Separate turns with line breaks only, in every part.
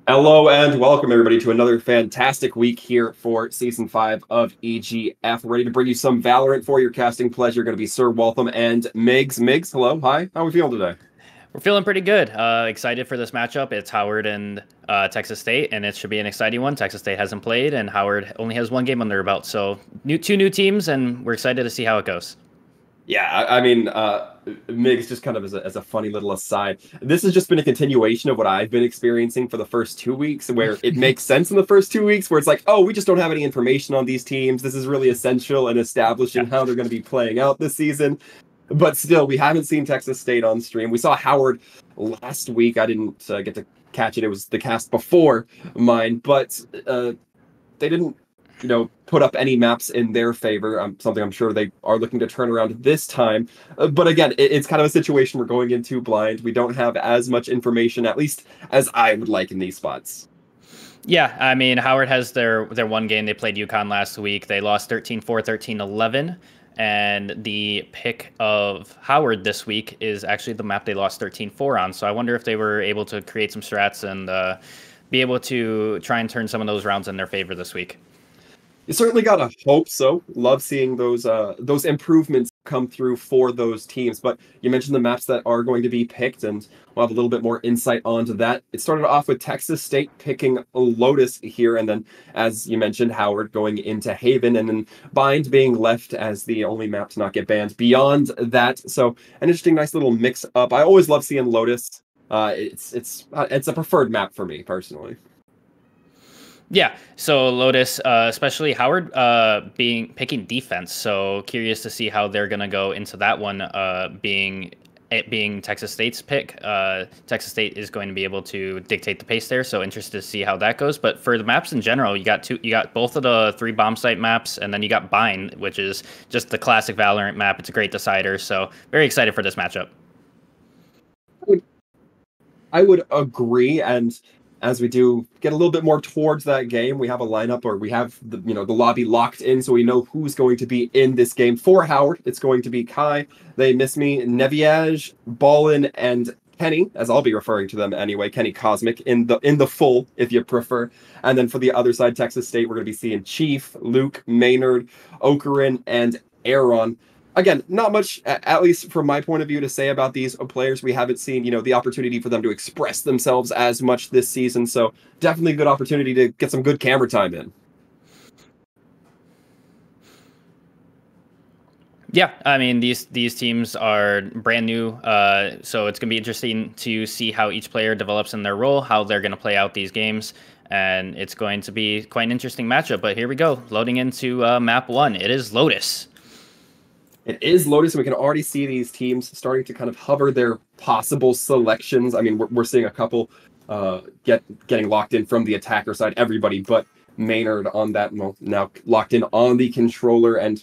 Hello and welcome everybody to another fantastic week here for Season 5 of EGF. We're ready to bring you some Valorant for your casting pleasure. Going to be Sir Waltham and Migs. Migs, hello, hi. How are we feeling today?
We're feeling pretty good. Excited for this matchup. It's Howard and Texas State, and it should be an exciting one. Texas State hasn't played, and Howard only has one game under their belt. So two new teams, and we're excited to see how it goes.
Yeah, I mean, Migs, just kind of as a funny little aside, this has just been a continuation of what I've been experiencing for the first 2 weeks, where it makes sense in the first 2 weeks, where it's like, oh, we just don't have any information on these teams. This is really essential in establishing how they're going to be playing out this season. But still, we haven't seen Texas State on stream. We saw Howard last week. I didn't get to catch it. It was the cast before mine, but they didn't put up any maps in their favor. Something I'm sure they are looking to turn around this time. But again, it's kind of a situation we're going into blind. We don't have as much information, at least as I would like in these spots.
Yeah, I mean, Howard has their one game. They played UConn last week. They lost 13-4, 13-11. And the pick of Howard this week is actually the map they lost 13-4 on. So I wonder if they were able to create some strats and be able to try and turn some of those rounds in their favor this week.
You certainly gotta hope so. Love seeing those improvements come through for those teams. But you mentioned the maps that are going to be picked, and we'll have a little bit more insight onto that. It started off with Texas State picking Lotus here, and then, as you mentioned, Howard going into Haven, and then Bind being left as the only map to not get banned beyond that. So an interesting, nice little mix up. I always love seeing Lotus. It's a preferred map for me personally.
Yeah, so Lotus, especially Howard, picking defense. So curious to see how they're gonna go into that one. Being Texas State's pick, Texas State is going to be able to dictate the pace there. So interested to see how that goes. But for the maps in general, you got both of the 3 bomb site maps, and then you got Bind, which is just the classic Valorant map. It's a great decider. So very excited for this matchup.
I would agree, and as we do get a little bit more towards that game, we have a lineup, or we have the lobby locked in, so we know who's going to be in this game. For Howard, it's going to be Kai, They Miss Me, Neviage, Ballin, and Kenny, as I'll be referring to them anyway, Kenny Cosmic in the full, if you prefer. And then for the other side, Texas State, we're going to be seeing Chief, Luke, Maynard, Okarin, and Aaron. Again, not much, at least from my point of view, to say about these players. We haven't seen, the opportunity for them to express themselves as much this season. So definitely a good opportunity to get some good camera time in.
Yeah, I mean, these teams are brand new, so it's going to be interesting to see how each player develops in their role, how they're going to play out these games, and it's going to be quite an interesting matchup. But here we go, loading into map 1. It is Lotus.
It is Lotus, and we can already see these teams starting to kind of hover their possible selections. I mean, we're seeing a couple getting locked in from the attacker side, everybody but Maynard on that, now locked in on the controller. And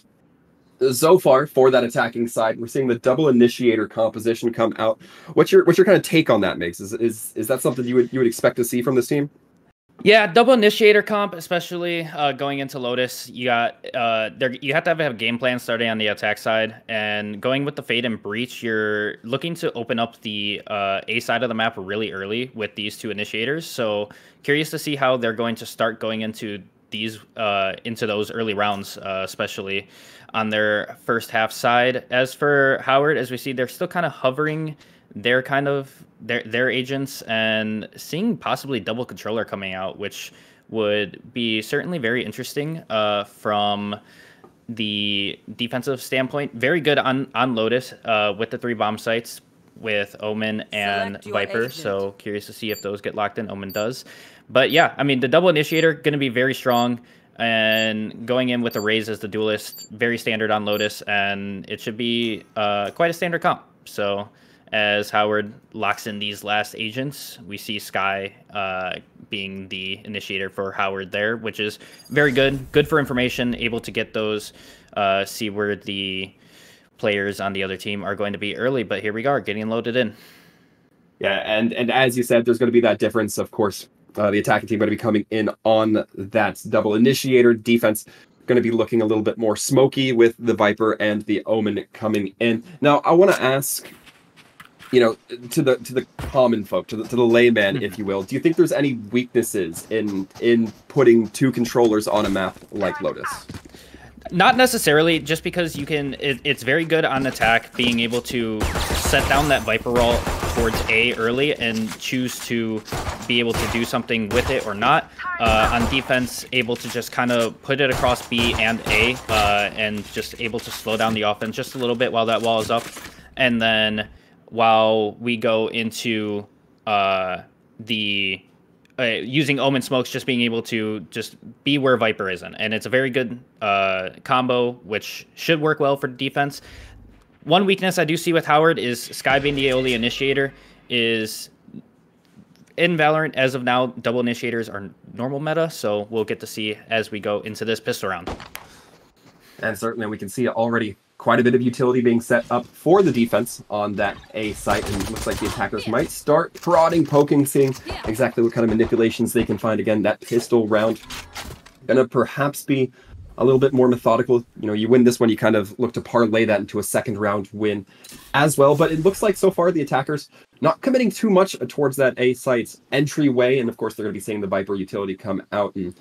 so far, for that attacking side, we're seeing the double initiator composition come out. What's your kind of take on that, Migs? Is that something you would expect to see from this team?
Yeah, double initiator comp, especially going into Lotus, you have to have a game plan starting on the attack side, and going with the Fade and Breach, you're looking to open up the A side of the map really early with these 2 initiators. So curious to see how they're going to start going into those early rounds, especially on their first half side. As for Howard, as we see, they're still kind of hovering their agents, and seeing possibly double controller coming out, which would be certainly very interesting from the defensive standpoint. Very good on Lotus with the 3 bomb sites with Omen and Viper. So curious to see if those get locked in. Omen does. But yeah, I mean, the double initiator going to be very strong, and going in with the Raze as the duelist, very standard on Lotus, and it should be quite a standard comp. So as Howard locks in these last agents, we see Sky being the initiator for Howard there, which is very good. Good for information, able to get those, see where the players on the other team are going to be early. But here we are, getting loaded in.
Yeah, and as you said, there's going to be that difference, of course. The attacking team going to be coming in on that double initiator. Defense going to be looking a little bit more smoky with the Viper and the Omen coming in. Now, I want to ask you know, to the common folk, to the layman, if you will, do you think there's any weaknesses in putting two controllers on a map like Lotus?
Not necessarily, just because you can. It's very good on attack, being able to set down that Viper roll towards A early and choose to be able to do something with it or not. On defense, able to just kind of put it across B and A, and just able to slow down the offense just a little bit while that wall is up. And then while we go into using Omen smokes, just being able to just be where Viper isn't. And it's a very good combo, which should work well for defense. One weakness I do see with Howard is Skye being the only initiator is in Valorant. As of now, double initiators are normal meta, so we'll get to see as we go into this pistol round.
And certainly we can see already quite a bit of utility being set up for the defense on that A site, and it looks like the attackers might start prodding, poking, seeing exactly what kind of manipulations they can find. Again, that pistol round gonna perhaps be a little bit more methodical. You know, you win this one, you kind of look to parlay that into a second round win as well. But it looks like so far the attackers not committing too much towards that A site's entryway, and of course they're gonna be seeing the Viper utility come out, and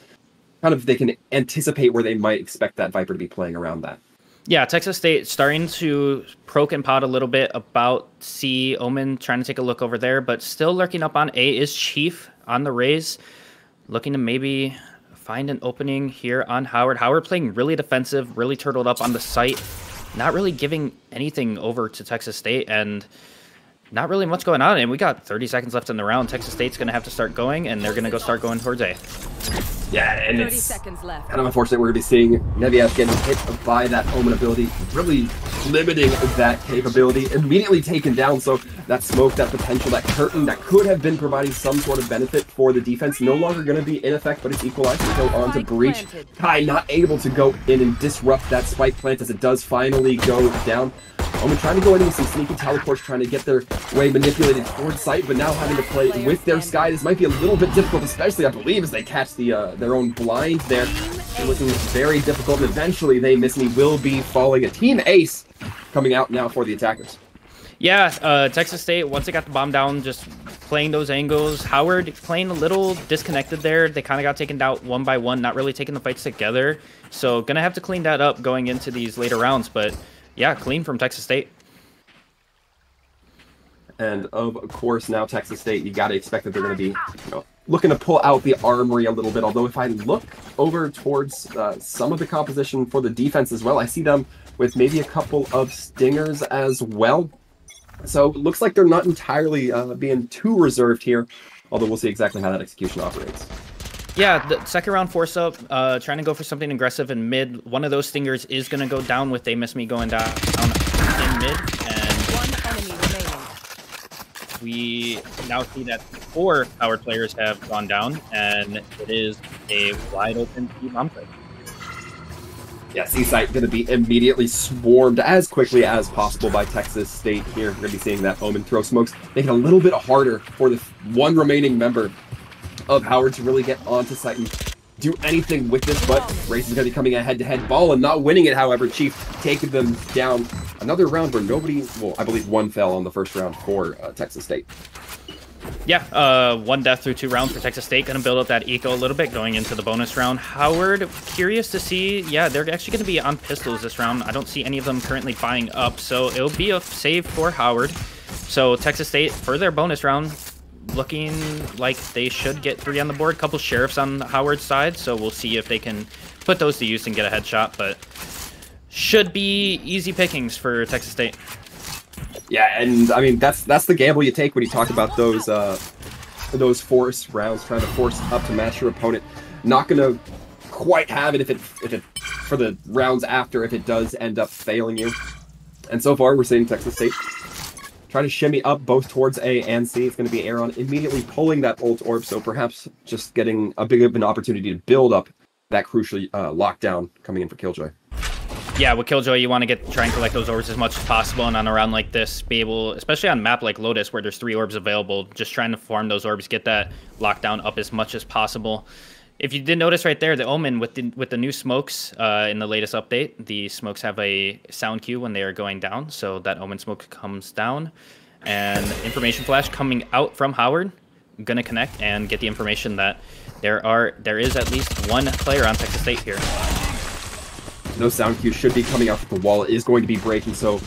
kind of they can anticipate where they might expect that Viper to be playing around that.
Yeah, Texas State starting to poke and pot a little bit about C. Omen trying to take a look over there, but still lurking up on A is Chief on the raise, looking to maybe find an opening here on Howard. Howard playing really defensive, really turtled up on the site, not really giving anything over to Texas State, and not really much going on. And we got 30 seconds left in the round. Texas State's going to have to start going, and they're going to start going towards A.
Yeah, and it's kind of unfortunate we're going to be seeing Neviath getting hit by that Omen ability, really limiting that capability, immediately taken down. So that smoke, that potential, that curtain that could have been providing some sort of benefit for the defense, no longer going to be in effect, but it's equalized to go on to breach. Kai not able to go in and disrupt that spike plant as it does finally go down. Omen trying to go in with some sneaky teleports, trying to get their way manipulated towards site, but now having to play with their Skye. This might be a little bit difficult, especially, I believe, as they catch the their own blind there. They're looking very difficult, and eventually they miss me, will be falling. A team ace coming out now for the attackers.
Yeah, Texas State, once they got the bomb down, just playing those angles. Howard playing a little disconnected there. They kind of got taken out one by one, not really taking the fights together. So gonna have to clean that up going into these later rounds, but yeah, clean from Texas State.
And of course, now Texas State, you got to expect that they're going to be, you know, looking to pull out the armory a little bit. Although if I look over towards some of the composition for the defense as well, I see them with maybe a couple of stingers as well. So it looks like they're not entirely being too reserved here, although we'll see exactly how that execution operates.
Yeah, the second round force up, trying to go for something aggressive in mid. One of those stingers is going to go down with They Miss Me going down in mid. And one enemy remaining. We now see that 4 Howard players have gone down, and it is a wide open bomb site.
Yeah, C-Site going to be immediately swarmed as quickly as possible by Texas State here. We're going to be seeing that Omen throw smokes, making it a little bit harder for the one remaining member of Howard to really get onto site and do anything with this, but Race is going to be coming a head-to-head ball and not winning it. However, Chief taking them down. Another round where nobody, well, I believe one fell on the first round for Texas State.
Yeah, 1 death through 2 rounds for Texas State. Going to build up that eco a little bit going into the bonus round. Howard, curious to see, yeah, they're actually going to be on pistols this round. I don't see any of them currently buying up, so it'll be a save for Howard. So Texas State, for their bonus round, looking like they should get 3 on the board. Couple sheriffs on Howard's side, so we'll see if they can put those to use and get a headshot, but should be easy pickings for Texas State.
Yeah, and I mean that's the gamble you take when you talk about those force rounds, trying to force up to match your opponent. Not gonna quite have it if it for the rounds after, if it does end up failing you. And so far we're seeing Texas State trying to shimmy up both towards A and C. It's going to be Aaron immediately pulling that ult orb, so perhaps just getting a big of an opportunity to build up that crucial lockdown coming in for Killjoy.
Yeah, with Killjoy, you want to try and collect those orbs as much as possible, and on a round like this, be able, especially on a map like Lotus, where there's 3 orbs available, just trying to farm those orbs, get that lockdown up as much as possible. If you did notice right there, the Omen with the new smokes in the latest update, the smokes have a sound cue when they are going down, so that Omen smoke comes down. And information flash coming out from Howard. Going to connect and get the information that there is at least one player on Texas State here.
No sound cue should be coming out, but the wall is going to be breaking, so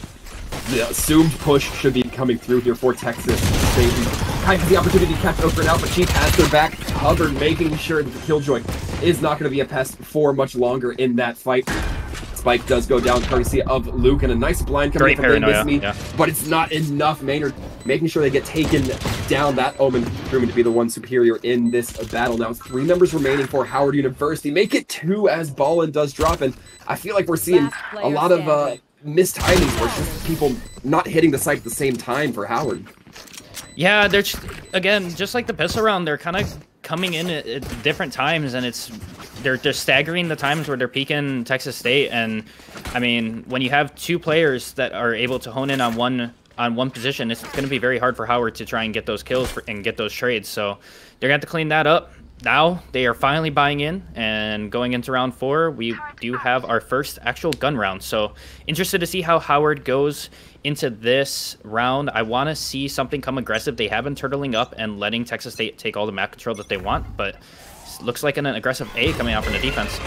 the assumed push should be coming through here for Texas State. Kind of the opportunity to catch Oakland out, but Chief has their back covered, making sure that the Killjoy is not going to be a pest for much longer in that fight. Spike does go down courtesy of Luke, and a nice blind coming from me, but it's not enough. Maynard making sure they get taken down. That Omen proving to be the one superior in this battle. Now 3 members remaining for Howard University. Make it 2 as Ballin does drop, and I feel like we're seeing a lot of missed timings where it's just people not hitting the site at the same time for Howard.
Yeah, they're again, just like the pistol round, they're kind of coming in at different times, and they're just staggering the times where they're peaking Texas State. And I mean, when you have 2 players that are able to hone in on one position, it's going to be very hard for Howard to try and get those kills and get those trades. So they're going to have to clean that up. Now they are finally buying in, and going into round 4, we do have our first actual gun round. So interested to see how Howard goes into this round. I want to see something come aggressive. They have been turtling up and letting Texas State take all the map control that they want, but looks like an aggressive A coming out from the defense.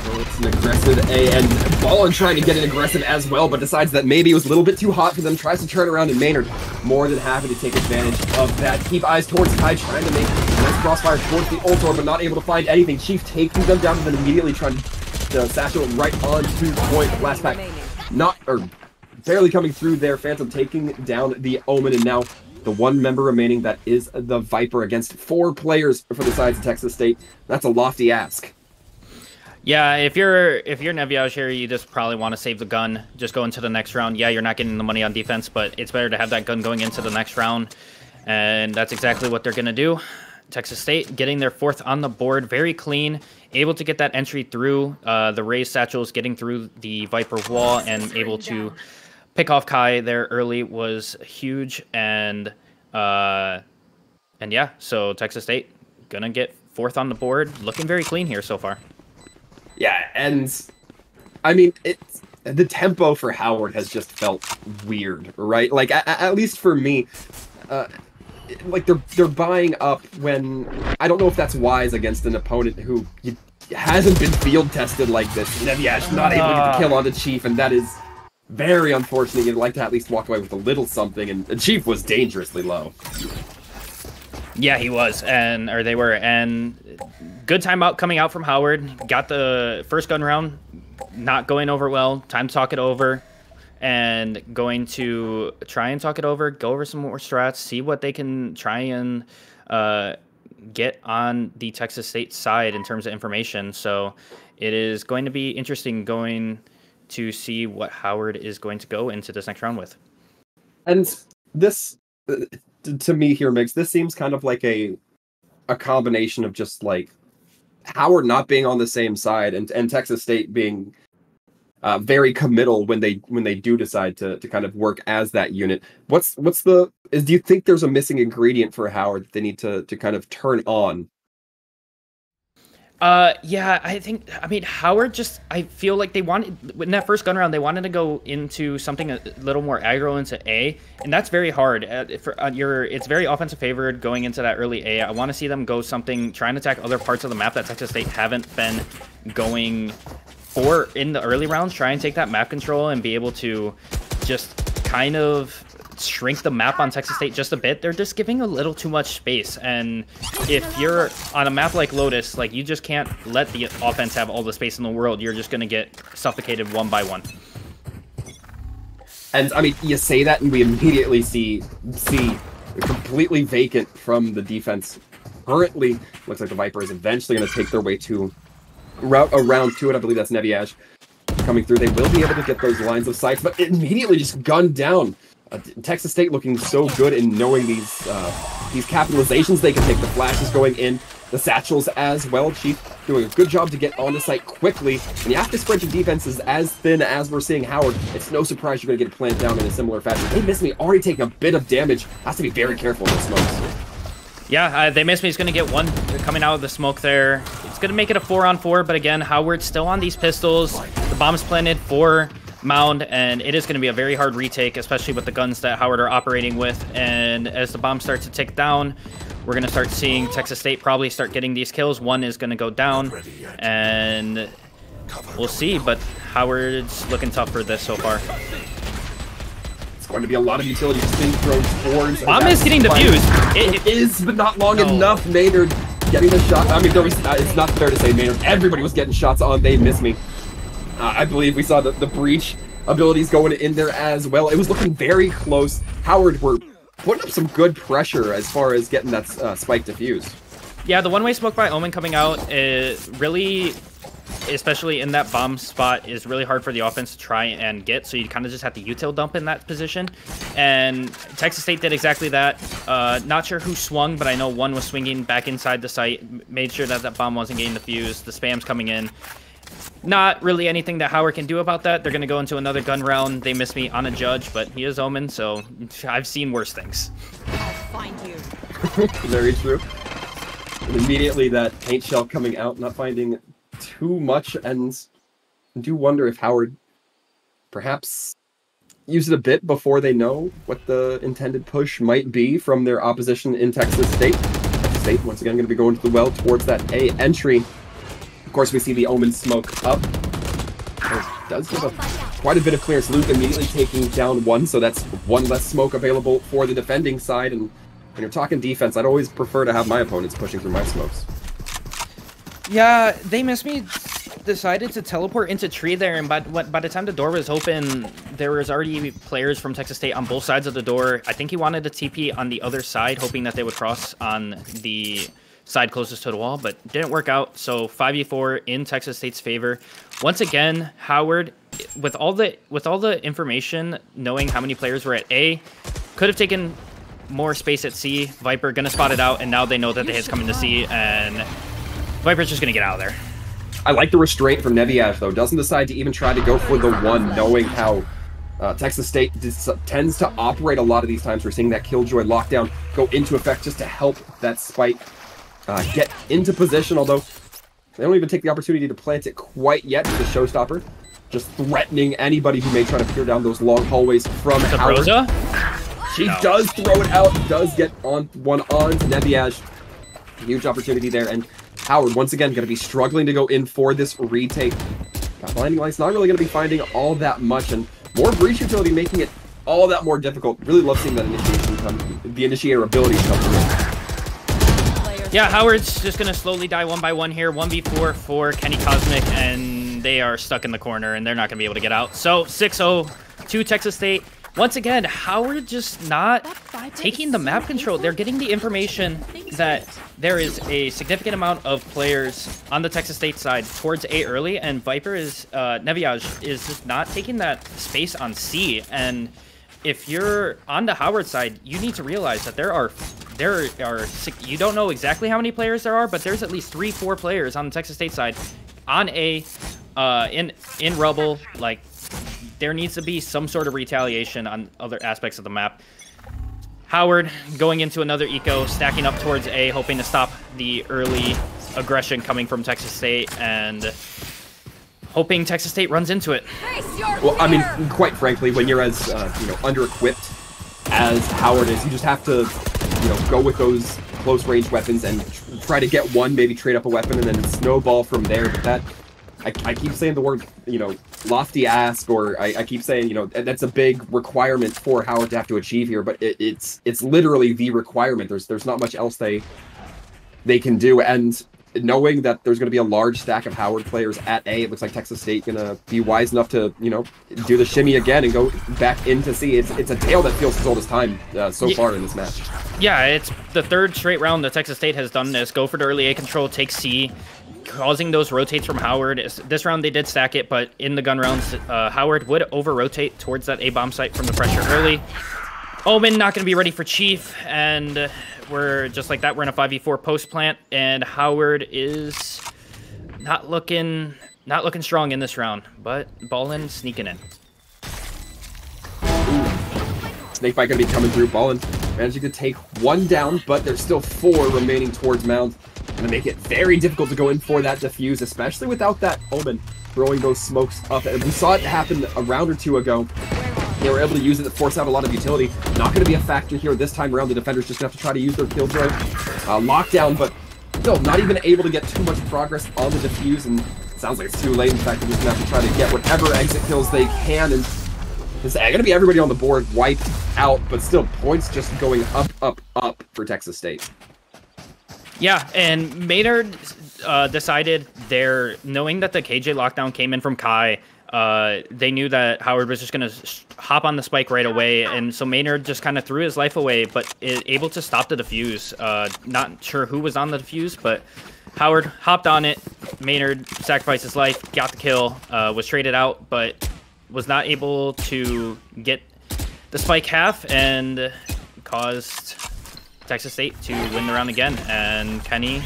Well, it's an aggressive A, and Ballin trying to get it aggressive as well, but decides that maybe it was a little bit too hot for them, tries to turn around, and Maynard more than happy to take advantage of that. Keep eyes towards Kai, trying to make a nice crossfire towards the Ultor, but not able to find anything. Chief taking them down, and then immediately trying to satchel right on to point. Last pack, barely coming through there. Phantom taking down the Omen, and now the 1 member remaining, that is the Viper, against 4 players for the sides of Texas State. That's a lofty ask.
Yeah, if you're Neviage here, you just probably want to save the gun, just go into the next round. Yeah, you're not getting the money on defense, but it's better to have that gun going into the next round, and that's exactly what they're going to do. Texas State getting their 4th on the board, very clean, able to get that entry through the raised satchels, getting through the Viper wall, and able to pick off Kai there early was huge. And yeah, so Texas State gonna get 4th on the board, looking very clean here so far.
Yeah, and I mean, the tempo for Howard has just felt weird, right? Like at least for me, like they're buying up when I don't know if that's wise against an opponent who hasn't been field tested like this. Neviash not able to get the kill on the Chief, and that is very unfortunate. You'd like to at least walk away with a little something, and the Chief was dangerously low.
Yeah, he was, or they were, and good timeout coming out from Howard. Got the first gun round, not going over well. Time to talk it over, and going to try and talk it over, go over some more strats, see what they can try and get on the Texas State side in terms of information. So it is going to be interesting going to see what Howard is going to go into this next round with.
And this, to me here, Migs, this seems kind of like a combination of just like Howard not being on the same side and Texas State being very committal when they do decide to kind of work as that unit. Do you think there's a missing ingredient for Howard that they need to kind of turn on?
Yeah, I mean, Howard just, I feel like they wanted, in that first gun round, they wanted to go into something a little more aggro into A, and that's very hard. It's very offensive favored going into that early A. I want to see them go something, trying to attack other parts of the map that Texas State haven't been going for in the early rounds, try and take that map control and be able to just kind of shrink the map on Texas State just a bit. They're just giving a little too much space, and if you're on a map like Lotus, like, you just can't let the offense have all the space in the world. You're just going to get suffocated one by one.
And I mean, you say that and we immediately see completely vacant from the defense. Currently looks like the Viper is eventually going to take their way to round 2, and I believe that's Neviash coming through. They will be able to get those lines of sight, but immediately just gunned down. Texas State looking so good in knowing these capitalizations they can take. The flashes going in, the satchels as well. Chief doing a good job to get onto site quickly. And you have to spread your defenses as thin as we're seeing Howard. It's no surprise you're going to get planted down in a similar fashion. They missed me, already taking a bit of damage. Has to be very careful in the smokes.
Yeah, they missed me. He's going to get one coming out of the smoke there. It's going to make it a 4-on-4, but again, Howard's still on these pistols. The bomb's planted for mound, and it is going to be a very hard retake, especially with the guns that Howard are operating with. And as the bomb starts to tick down, we're going to start seeing Texas State probably start getting these kills. One is going to go down, and we'll see, but Howard's looking tough for this so far.
It's going to be a lot of utility just being thrown towards.
Bomb is getting defused.
It is, but not long enough. Maynard getting the shot. I mean, there was, it's not fair to say Maynard. Everybody was getting shots on. They missed me. I believe we saw the breach abilities going in there as well. It was looking very close. Howard were putting up some good pressure as far as getting that spike defused.
Yeah, the one-way smoke by Omen coming out is really, especially in that bomb spot, is really hard for the offense to try and get, so you kind of just have to util dump in that position. And Texas State did exactly that. Not sure who swung, but I know one was swinging back inside the site, made sure that that bomb wasn't getting defused. The spam's coming in. Not really anything that Howard can do about that. They're going to go into another gun round. They missed me on a judge, but he is Omen, so I've seen worse things.
I'll find you.
Very true. And immediately that paint shell coming out, not finding too much, and I do wonder if Howard perhaps use it a bit before they know what the intended push might be from their opposition in Texas State. Texas State, once again, going to be going to the well towards that A entry. Of course, we see the Omen smoke up. It does give quite a bit of clearance. Luke immediately taking down one, so that's one less smoke available for the defending side. And when you're talking defense, I'd always prefer to have my opponents pushing through my smokes.
Yeah, they missed me. Decided to teleport into tree there, and by the time the door was open, there was already players from Texas State on both sides of the door. I think he wanted to TP on the other side, hoping that they would cross on the side closest to the wall, but didn't work out. So 5v4 in Texas State's favor. Once again, Howard, with all the information, knowing how many players were at A, could have taken more space at C. Viper gonna spot it out, and now they know that the hit's coming to C, and Viper's just gonna get out of there.
I like the restraint from Neviash, though. Doesn't decide to even try to go for the one, knowing how Texas State tends to operate a lot of these times. We're seeing that Killjoy lockdown go into effect just to help that spike get into position, although they don't even take the opportunity to plant it quite yet with the showstopper. Just threatening anybody who may try to peer down those long hallways from Howard. She does throw it out, does get on one on to Neviash. Huge opportunity there, and Howard, once again, going to be struggling to go in for this retake. Blinding Light's not really going to be finding all that much, and more breach utility making it all that more difficult. Really love seeing that initiation come, the initiator ability come through.
Yeah, Howard's just going to slowly die one by one here. 1v4 for Kenny Cosmic, and they are stuck in the corner, and they're not going to be able to get out. So 6-0 to Texas State. Once again, Howard just not taking the map control. They're getting the information that there is a significant amount of players on the Texas State side towards A early, and Viper is, Neviage is just not taking that space on C. And if you're on the Howard side, you need to realize that there are, you don't know exactly how many players there are, but there's at least 3-4 players on the Texas State side on A, in rubble. Like, there needs to be some sort of retaliation on other aspects of the map. Howard going into another eco, stacking up towards A, hoping to stop the early aggression coming from Texas State, and hoping Texas State runs into it.
Well, I mean, quite frankly, when you're as under-equipped as Howard is, you just have to go with those close-range weapons and try to get one, maybe trade up a weapon, and then snowball from there. But that, I keep saying the word, lofty ask, or I keep saying, that's a big requirement for Howard to have to achieve here, but it's literally the requirement. There's not much else they can do, and knowing that there's going to be a large stack of Howard players at A, it looks like Texas State going to be wise enough to, do the shimmy again and go back into C. It's a tale that feels as old as time so far in this match. Yeah,
it's the third straight round that Texas State has done this. Go for the early A control, take C, causing those rotates from Howard. This round they did stack it, but in the gun rounds, Howard would over-rotate towards that A-bomb site from the pressure early. Omen not going to be ready for Chief, and we're just like that. We're in a 5v4 post plant, and Howard is not looking strong in this round, but Ballin sneaking in.
Snakebite going to be coming through. Ballin managing to take one down, but there's still 4 remaining towards Mound. Going to make it very difficult to go in for that defuse, especially without that Omen. throwing those smokes up. And we saw it happen a round or two ago. They were able to use it to force out a lot of utility. Not going to be a factor here this time around. The defenders just going to have to try to use their killjoy lockdown, but still not even able to get too much progress on the defuse, and it sounds like it's too late. In fact, they're just going to have to try to get whatever exit kills they can, and it's going to be everybody on the board wiped out, but still points just going up, up, up for Texas State.
Yeah, and Maynard decided there, knowing that the KJ lockdown came in from Kai, they knew that Howard was just going to hop on the spike right away, and so Maynard just kind of threw his life away, but able to stop the defuse. Not sure who was on the defuse, but Howard hopped on it. Maynard sacrificed his life, got the kill, was traded out, but was not able to get the spike half, and caused Texas State to win the round again. And Kenny,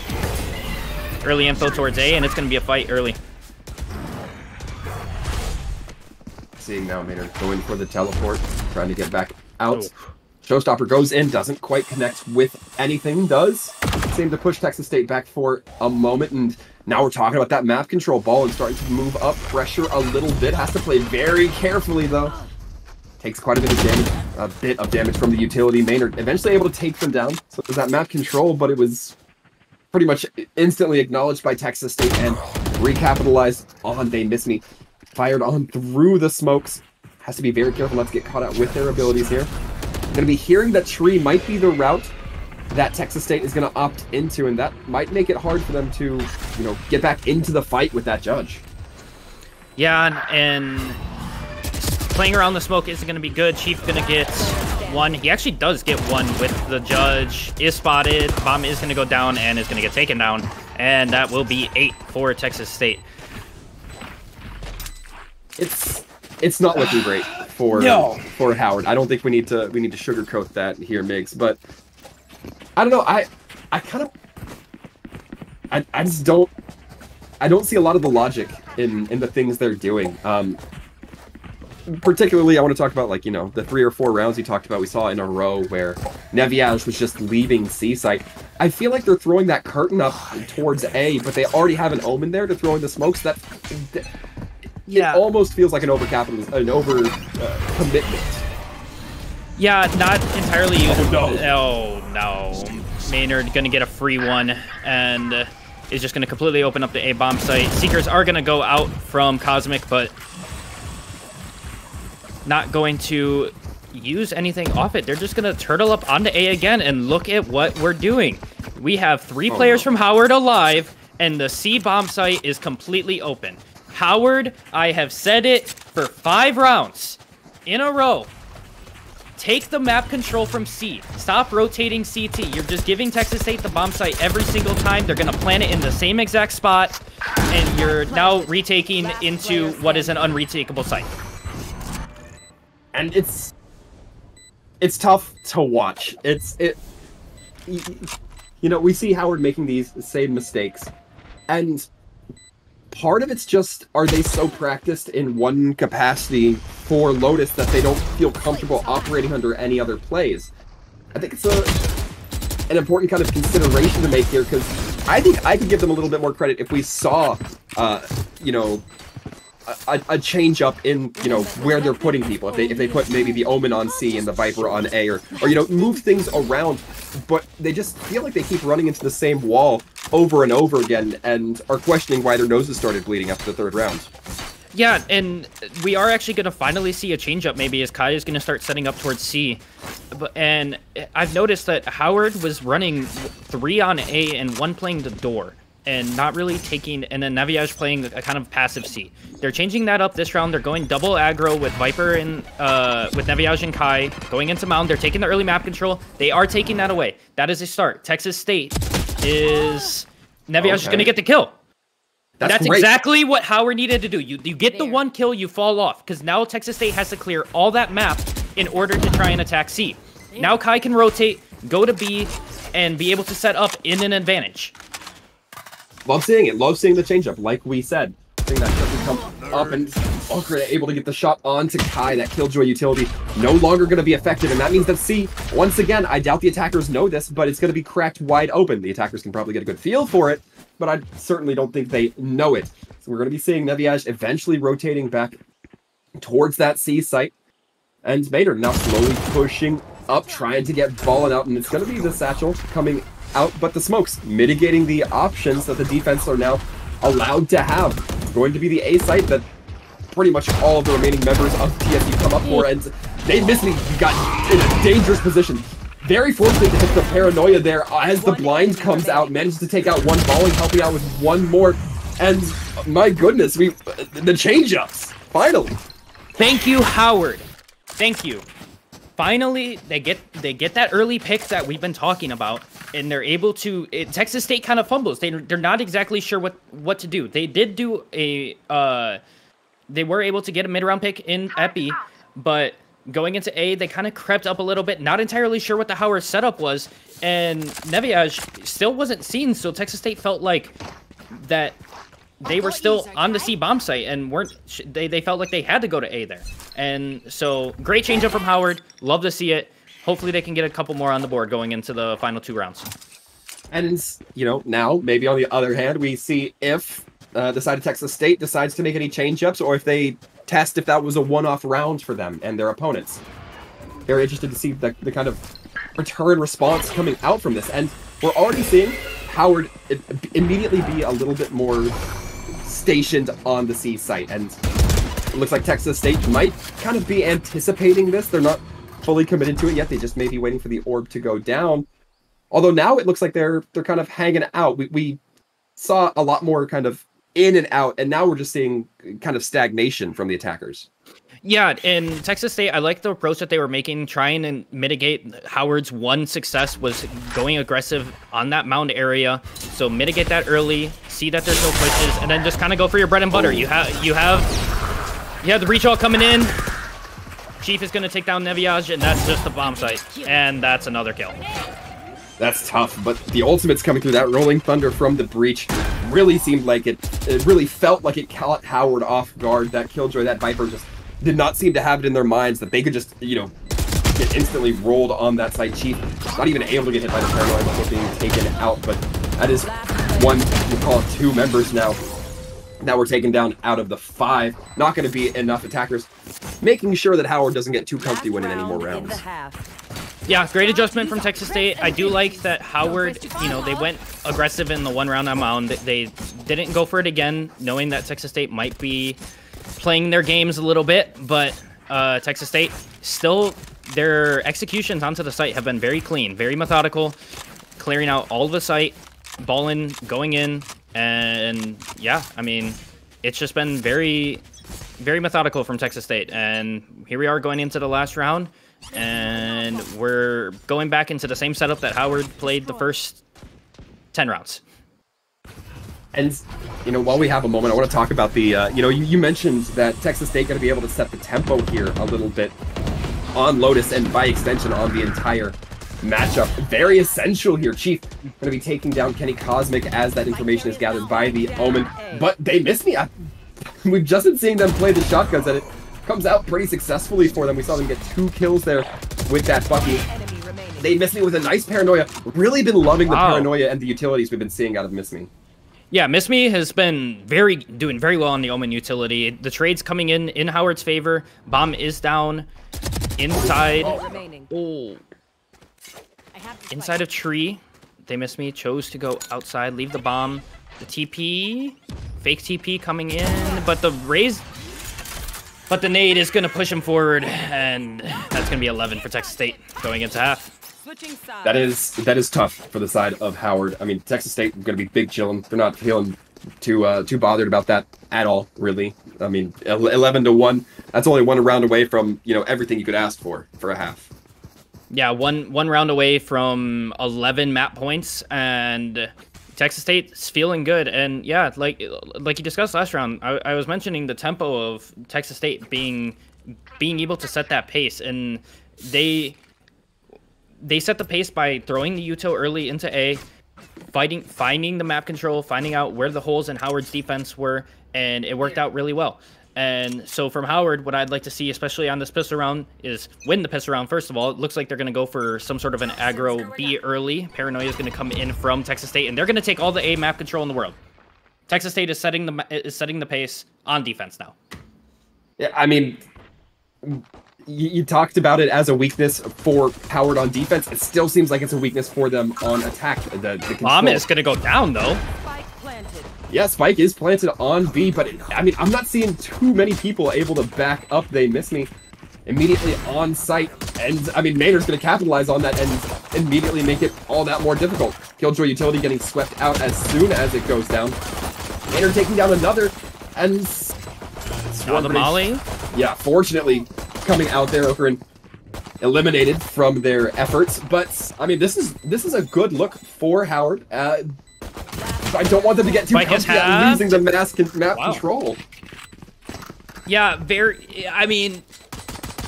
early info towards A, and it's going to be a fight early.
Seeing now Maynard going for the teleport, trying to get back out. Showstopper goes in, doesn't quite connect with anything, does seem to push Texas State back for a moment, and now we're talking about that map control ball and starting to move up pressure a little bit. Has to play very carefully though. Takes quite a bit of damage from the utility. Maynard eventually able to take them down. So it was that map control, but it was pretty much instantly acknowledged by Texas State and recapitalized on They Miss Me. Fired on through the smokes. Has to be very careful not to get caught out with their abilities here. Going to be hearing that tree might be the route that Texas State is going to opt into, and that might make it hard for them to, you know, get back into the fight with that judge.
Yeah, and playing around the smoke isn't going to be good. Chief going to get one. He actually does get one with the judge. Is spotted. Bomb is going to go down and is going to get taken down, and that will be 8 for Texas State.
It's not looking great for Howard. I don't think we need to sugarcoat that here, Migs. But I don't know. I just don't see a lot of the logic in the things they're doing. Particularly, I want to talk about, like, you know, the 3 or 4 rounds you talked about we saw in a row where Neviage was just leaving C site. I feel like they're throwing that curtain up towards A, but they already have an Omen there to throw in the smokes. Yeah, it almost feels like an commitment.
Yeah, not entirely. Oh no. Maynard gonna get a free one and is just gonna completely open up the A bomb site. Seekers are gonna go out from Cosmic, but not going to use anything off it. They're just gonna turtle up onto A again, and look at what we're doing. We have 3 players from Howard alive, and the C bomb site is completely open. Howard, I have said it for 5 rounds in a row. Take the map control from C. Stop rotating CT. You're just giving Texas State the bomb site every single time. They're going to plant it in the same exact spot, and you're now retaking into what is an unretakeable site.
And it's tough to watch. You know, we see Howard making these same mistakes, and part of it's just, are they so practiced in one capacity for Lotus that they don't feel comfortable operating under any other plays? I think it's an important kind of consideration to make here, because I think I could give them a little bit more credit if we saw, you know, a change up in, you know, where they're putting people. If they put maybe the Omen on C and the Viper on A, or you know, move things around, but they just feel like they keep running into the same wall over and over again, and are questioning why their noses started bleeding after the 3rd round.
Yeah, and we are actually going to finally see a change up maybe as Kai is going to start setting up towards C. And I've noticed that Howard was running 3 on A and 1 playing the door, and not really taking, and then Neviage playing a kind of passive C. They're changing that up this round. They're going double aggro with Viper and with Neviage and Kai going into Mound. They're taking the early map control. They are taking that away. That is a start. Texas State is Neviage is going to get the kill. That's exactly what Howard needed to do. You get the 1 kill, you fall off, because now Texas State has to clear all that map in order to try and attack C. Now Kai can rotate, go to B, and be able to set up in an advantage.
Love seeing it. Love seeing the change-up, like we said. Seeing that doesn't come up, and Okra able to get the shot onto Kai. That Killjoy utility no longer going to be effective, and that means that C, once again, I doubt the attackers know this, but it's going to be cracked wide open. The attackers can probably get a good feel for it, but I certainly don't think they know it. So we're going to be seeing Neviaj eventually rotating back towards that C site. And Maynard now slowly pushing up, trying to get balling out, and it's going to be the Satchel coming out, but the smokes mitigating the options that the defense are now allowed to have. It's going to be the A site that pretty much all of the remaining members of TSU come up for, and they miss me. You got in a dangerous position. Very fortunate to hit the paranoia there as the blind comes out, manages to take out one, Balling helping out with one more, and my goodness, the change-ups, finally.
Thank you, Howard. Thank you. Finally, they get that early pick that we've been talking about, and they're able to. Texas State kind of fumbles. They're not exactly sure what to do. They did do a. They were able to get a mid-round pick in at B, but going into A, they kind of crept up a little bit. Not entirely sure what the Howard setup was, and Neviaj still wasn't seen. So Texas State felt like that. They were still on the C bomb site and weren't. They felt like they had to go to A there, and so great change up from Howard. Love to see it. Hopefully they can get a couple more on the board going into the final 2 rounds.
And now maybe on the other hand, we see if the side of Texas State decides to make any change ups, or if they test if that was a one-off round for them and their opponents. Very interested to see the kind of return response coming out from this, and we're already seeing Howard immediately be a little bit more stationed on the C site, and it looks like Texas State might kind of be anticipating this. They're not fully committed to it yet. They just may be waiting for the orb to go down. Although now it looks like they're kind of hanging out. We saw a lot more kind of in and out, and now we're just seeing kind of stagnation from the attackers.
Yeah, in Texas State, I like the approach that they were making, trying to mitigate. Howard's one success was going aggressive on that mound area. So mitigate that early, see that there's no pushes, and then just kind of go for your bread and butter. You have the reach all coming in. Chief is going to take down Neviaj, and that's just the bomb site. And that's another kill.
That's tough, but the ultimates coming through, that Rolling Thunder from the breach really seemed like it really felt like it caught Howard off guard. That Killjoy, that Viper just did not seem to have it in their minds that they could just, get instantly rolled on that site. Chief not even able to get hit by the paranoia before being taken out, but that is one, we'll call it 2 members now that were taken down out of the 5. Not going to be enough attackers, making sure that Howard doesn't get too comfy winning any more rounds.
Yeah, great adjustment from Texas State. I do like that Howard, they went aggressive in the 1 round on mound. They didn't go for it again, knowing that Texas State might be playing their games a little bit, but Texas State still, their executions onto the site have been very clean, very methodical, clearing out all of the site, balling, going in, and yeah, I mean, it's just been very, very methodical from Texas State. And here we are going into the last round, and we're going back into the same setup that Howard played the first 10 rounds.
And, while we have a moment, I want to talk about the, you mentioned that Texas State going to be able to set the tempo here a little bit on Lotus, and by extension on the entire matchup. Very essential here. Chief going to be taking down Kenny Cosmic as that information is gathered by the Omen, but they missed me. We've just been seeing them play the shotguns, and it comes out pretty successfully for them. We saw them get 2 kills there with that Bucky. They missed me with a nice paranoia. Really been loving the paranoia and the utilities we've been seeing out of Miss Me.
Yeah, Miss Me has been doing very well on the Omen utility. The trade's coming in Howard's favor. Bomb is down inside. Oh, inside of tree. They Miss Me, chose to go outside, leave the bomb. The TP, fake TP coming in, but the nade is going to push him forward, and that's going to be 11 for Texas State going into half.
That is tough for the side of Howard. I mean, Texas State going to be big chilling. They're not feeling too bothered about that at all, really. I mean, 11-1. That's only 1 round away from everything you could ask for a half.
Yeah, one round away from 11 map points, and Texas State's feeling good. And yeah, like you discussed last round, I was mentioning the tempo of Texas State being able to set that pace, and they set the pace by throwing the util early into A, finding the map control, finding out where the holes in Howard's defense were, and it worked out really well. And so from Howard, what I'd like to see, especially on this pistol round, is win the pistol round. First of all, it looks like they're going to go for some sort of an aggro B early. Paranoia is going to come in from Texas State, and they're going to take all the A map control in the world. Texas State is setting the pace on defense now.
Yeah, I mean, you talked about it as a weakness for Howard on defense. It still seems like it's a weakness for them on attack. The
Bomb is going to go down, though.
Yeah, Spike is planted on B, but I mean, I'm not seeing too many people able to back up. They miss me immediately on site, and I mean, Maynard's going to capitalize on that and immediately make it all that more difficult. Killjoy Utility getting swept out as soon as it goes down. Maynard taking down another, and
the Molly.
Yeah, fortunately, coming out there, Okran eliminated from their efforts, but I mean, this is a good look for Howard. I don't want them to get too comfy at losing the map control. Yeah,
I mean,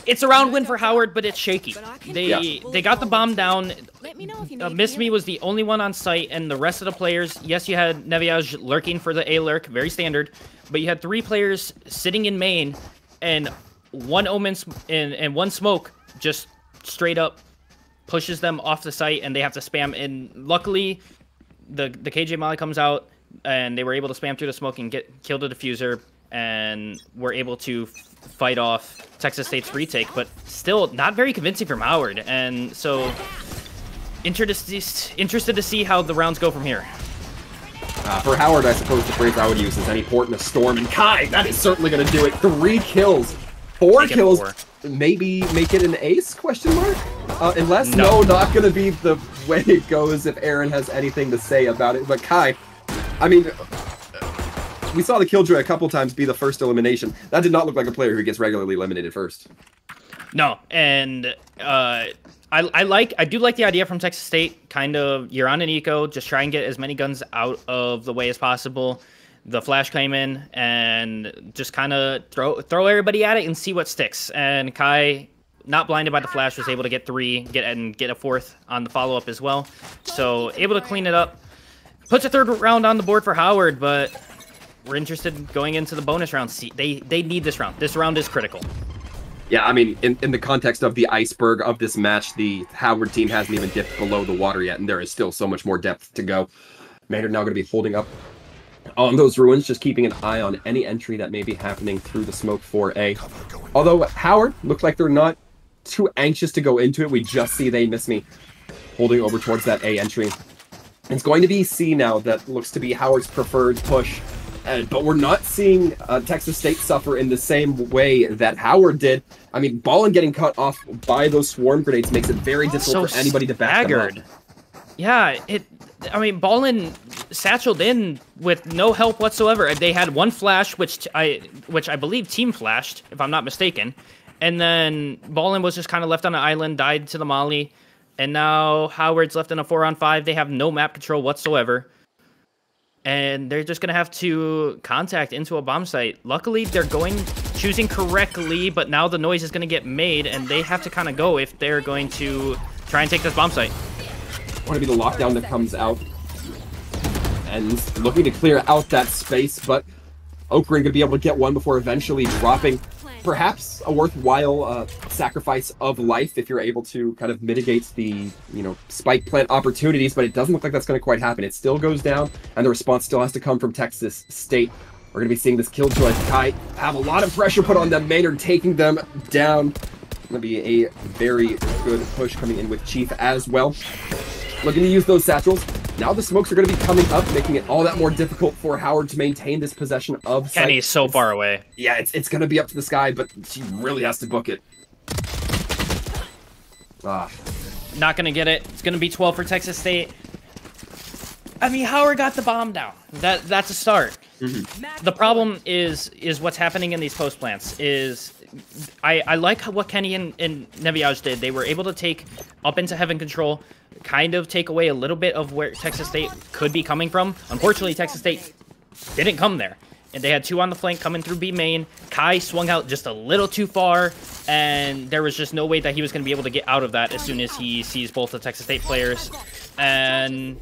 it's a round win for Howard, but it's shaky. They got the bomb down. Miss Me was the only one on site, and the rest of the players, yes, you had Neviaj lurking for the A lurk, very standard, but you had 3 players sitting in main, and one Omen and one Smoke just straight up pushes them off the site, and they have to spam. And luckily, the KJ Molly comes out, and they were able to spam through the smoke and kill the diffuser, and were able to fight off Texas State's retake, but still not very convincing from Howard. And so interested to see how the rounds go from here.
For Howard, I suppose the phrase I would use is any port in a storm, and Kai, that is certainly going to do it. 3 kills, 4 kills, 4. Maybe make it an ace, question mark? Unless, no, not going to be the way it goes if Aaron has anything to say about it. But Kai, I mean, we saw the Killjoy a couple times be the first elimination. That did not look like a player who gets regularly eliminated first.
No, and I do like the idea from Texas State. Kind of, you're on an eco, just try and get as many guns out of the way as possible. The flash came in and just kind of throw everybody at it and see what sticks. And Kai, not blinded by the flash, was able to get 3, get a 4th on the follow-up as well. So able to clean it up. Puts a 3rd round on the board for Howard, but we're interested going into the bonus round. See, they need this round. This round is critical.
Yeah, I mean, in the context of the iceberg of this match, the Howard team hasn't even dipped below the water yet, and there is still so much more depth to go. Maynard now going to be holding up on those ruins, just keeping an eye on any entry that may be happening through the smoke for A. Although Howard looks like they're not too anxious to go into it. We just see they miss me holding over towards that A entry. It's going to be C now. That looks to be Howard's preferred push. But we're not seeing Texas State suffer in the same way that Howard did. I mean, Ballin getting cut off by those swarm grenades makes it very difficult for anybody to back them up.
Yeah, I mean, Ballin satcheled in with no help whatsoever. They had 1 flash, which I believe team flashed, if I'm not mistaken. And then Ballin was just kind of left on an island, died to the molly. And now Howard's left in a 4-on-5. They have no map control whatsoever. And they're just going to have to contact into a bomb site. Luckily, they're choosing correctly, but now the noise is going to get made, and they have to kind of go if they're going to try and take this bomb site.
Want to be the lockdown that comes out and looking to clear out that space, but Okran going to be able to get one before eventually dropping perhaps a worthwhile sacrifice of life if you're able to kind of mitigate the, spike plant opportunities, but it doesn't look like that's going to quite happen. It still goes down, and the response still has to come from Texas State. We're going to be seeing this Killjoy Kai have a lot of pressure put on them. Maynard taking them down. Going to be a very good push coming in with Chief as well. Looking to use those satchels. Now the smokes are going to be coming up, making it all that more difficult for Howard to maintain this possession of site.
Kenny's so far away.
Yeah, it's going to be up to the sky, but she really has to book it.
Not going to get it. It's going to be 12 for Texas State. I mean, Howard got the bomb down. That's a start. The problem is what's happening in these post plants is I like what Kenny and Neviaj did. They were able to take up into heaven control, kind of take away a little bit of where Texas State could be coming from. Unfortunately, Texas State didn't come there. And they had 2 on the flank coming through B main. Kai swung out just a little too far, and there was just no way that he was going to be able to get out of that as soon as he sees both the Texas State players. And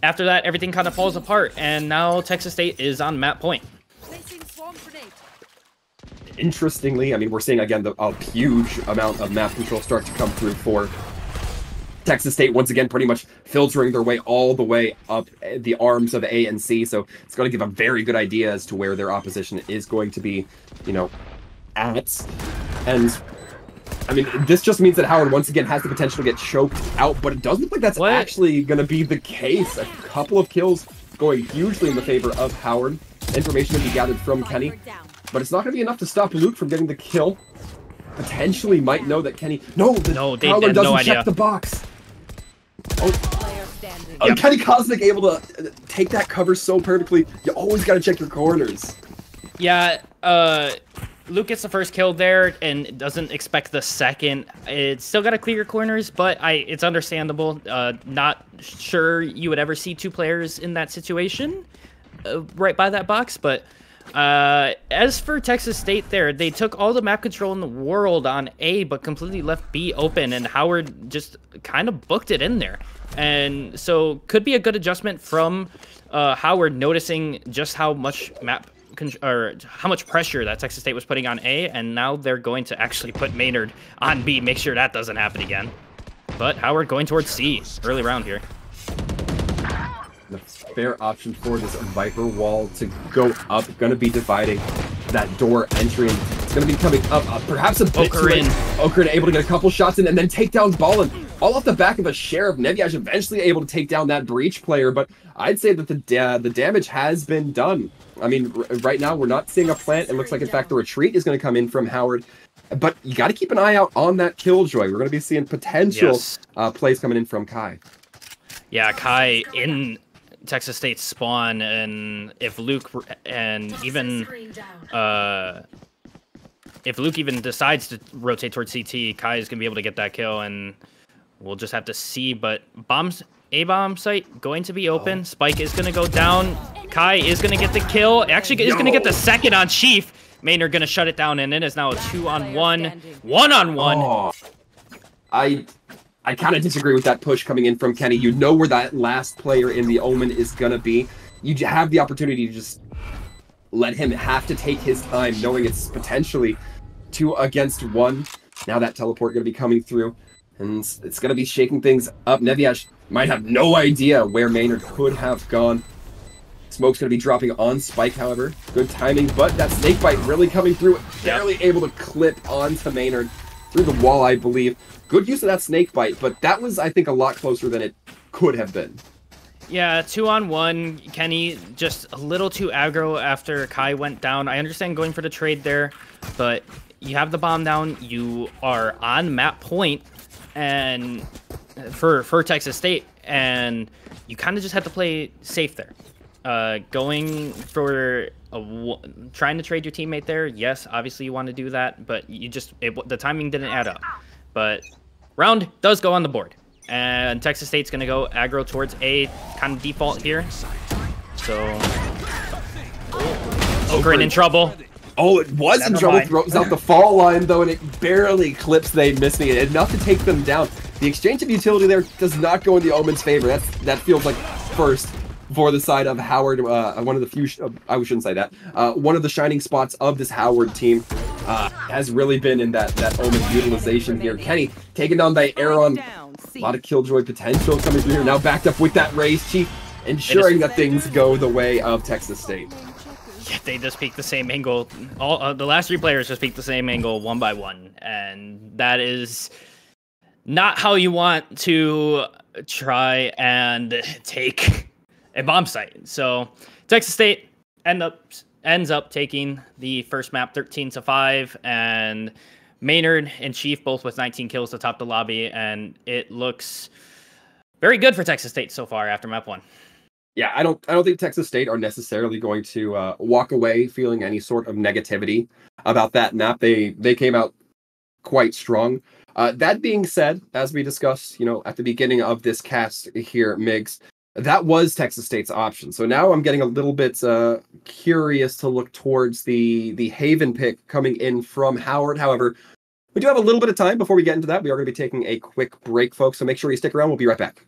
after that, everything kind of falls apart, and now Texas State is on map point.
Interestingly, I mean, we're seeing again a huge amount of map control start to come through for Texas State, once again, pretty much filtering their way all the way up the arms of A and C. So it's going to give a very good idea as to where their opposition is going to be, you know, at. And I mean, this just means that Howard once again has the potential to get choked out, but it doesn't look like that's actually going to be the case. A couple of kills going hugely in the favor of Howard. Information to be gathered from Kenny, but it's not going to be enough to stop Luke from getting the kill. Potentially might know that Kenny... No, Howard doesn't check the box. Oh, Kenny Cosmic able to take that cover so perfectly. You always got to check your corners.
Yeah, Luke gets the first kill there and doesn't expect the second. It's still got to clear your corners, but it's understandable. Not sure you would ever see two players in that situation right by that box, but as for Texas State there, they took all the map control in the world on A, but completely left B open, and Howard just kind of booked it in there. And so could be a good adjustment from Howard, noticing just how much how much pressure that Texas State was putting on A, and now they're going to actually put Maynard on B, make sure that doesn't happen again. But Howard going towards C early round here.
The fair option for this Viper wall to go up, going to be dividing that door entry. And it's going to be coming up, perhaps a bit too late. Okrin able to get a couple shots in and then take down Ballin. All off the back of a Sheriff. Nevyaj eventually able to take down that Breach player, but I'd say that the damage has been done. I mean, right now we're not seeing a plant. It looks like, in fact, the retreat is going to come in from Howard. But you got to keep an eye out on that Killjoy. We're going to be seeing potential plays coming in from Kai. Yeah,
Kai in Texas State spawn, and if Luke even decides to rotate towards CT, Kai is gonna be able to get that kill, and we'll just have to see. But A bomb site going to be open. Spike is gonna go down. Kai is gonna get the kill. Actually, is gonna get the second on Chief. Maynard gonna shut it down, and it is now a 2-on-1, 1-on-1.
Oh, I kind of disagree with that push coming in from Kenny. You know where that last player in the Omen is going to be. You have the opportunity to just let him have to take his time, knowing it's potentially 2 against 1. Now that teleport going to be coming through, and it's going to be shaking things up. Nevyaj might have no idea where Maynard could have gone. Smoke's going to be dropping on Spike, however. Good timing, but that snakebite really coming through. Barely able to clip onto Maynard through the wall, I believe. Good use of that snake bite, but that was, I think, a lot closer than it could have been.
Yeah, 2-on-1. Kenny just a little too aggro after Kai went down. I understand going for the trade there, but you have the bomb down. You are on map point, and for Texas State, and you kind of just have to play safe there. Going for trying to trade your teammate there, yes, obviously you want to do that, but the timing didn't add up. But round does go on the board, and Texas State's gonna go aggro towards A, kind of default here. So Okrin in trouble.
Oh, it was in trouble. Throws out the fall line though, and it barely clips. They missing it enough to take them down. The exchange of utility there does not go in the Omen's favor. That feels like first for the side of Howard. One of the few, I shouldn't say that. One of the shining spots of this Howard team has really been in that Omen utilization here. Kenny taken down by Aaron. A lot of Killjoy potential coming through here. Now backed up with that raise, Chief, ensuring that things go the way of Texas State.
Yeah, they just peeked the same angle. All the last 3 players just peeked the same angle 1 by 1, and that is not how you want to try and take a bomb site. So Texas State ends up taking the first map 13-5, and Maynard and Chief both with 19 kills to top the lobby, and it looks very good for Texas State so far after map 1.
Yeah, I don't think Texas State are necessarily going to walk away feeling any sort of negativity about that map. They came out quite strong. That being said, as we discussed, at the beginning of this cast here, Migs, that was Texas State's option. So now I'm getting a little bit curious to look towards the Haven pick coming in from Howard. However, we do have a little bit of time before we get into that. We are going to be taking a quick break, folks, so make sure you stick around. We'll be right back.